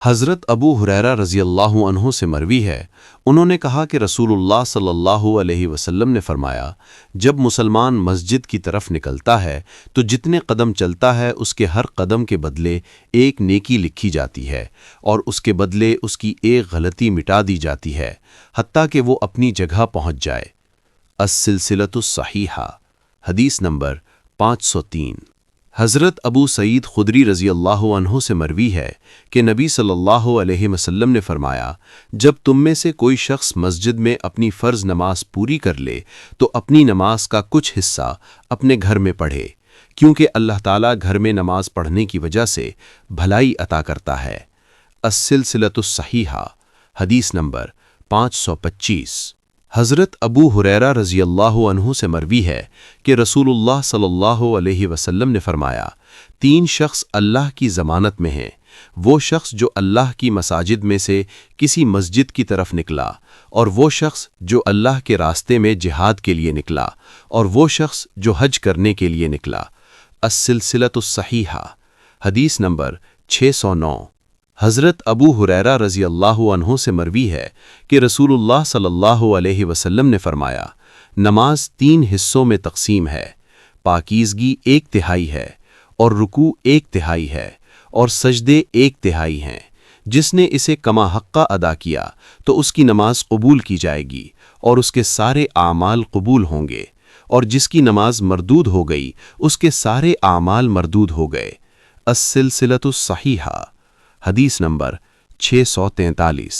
حضرت ابو ہریرہ رضی اللہ عنہ سے مروی ہے، انہوں نے کہا کہ رسول اللہ صلی اللہ علیہ وسلم نے فرمایا، جب مسلمان مسجد کی طرف نکلتا ہے تو جتنے قدم چلتا ہے اس کے ہر قدم کے بدلے ایک نیکی لکھی جاتی ہے، اور اس کے بدلے اس کی ایک غلطی مٹا دی جاتی ہے، حتیٰ کہ وہ اپنی جگہ پہنچ جائے۔ السلسلۃ الصحیحہ، حدیث نمبر 503۔ حضرت ابو سعید خدری رضی اللہ عنہ سے مروی ہے کہ نبی صلی اللہ علیہ وسلم نے فرمایا، جب تم میں سے کوئی شخص مسجد میں اپنی فرض نماز پوری کر لے تو اپنی نماز کا کچھ حصہ اپنے گھر میں پڑھے، کیونکہ اللہ تعالیٰ گھر میں نماز پڑھنے کی وجہ سے بھلائی عطا کرتا ہے۔ السلسلۃ الصحیحہ، حدیث نمبر 525۔ حضرت ابو ہریرہ رضی اللہ عنہ سے مروی ہے کہ رسول اللہ صلی اللہ علیہ وسلم نے فرمایا، 3 شخص اللہ کی ضمانت میں ہیں، وہ شخص جو اللہ کی مساجد میں سے کسی مسجد کی طرف نکلا، اور وہ شخص جو اللہ کے راستے میں جہاد کے لیے نکلا، اور وہ شخص جو حج کرنے کے لیے نکلا۔ السلسلۃ الصحیحہ، حدیث نمبر 609۔ حضرت ابو ہریرہ رضی اللہ عنہ سے مروی ہے کہ رسول اللہ صلی اللہ علیہ وسلم نے فرمایا، نماز 3 حصوں میں تقسیم ہے، پاکیزگی 1/3 ہے، اور رکوع 1/3 ہے، اور سجدے 1/3 ہیں۔ جس نے اسے کما حقہ ادا کیا تو اس کی نماز قبول کی جائے گی اور اس کے سارے اعمال قبول ہوں گے، اور جس کی نماز مردود ہو گئی اس کے سارے اعمال مردود ہو گئے۔ السلسلۃ الصحیحہ، حدیث نمبر 643۔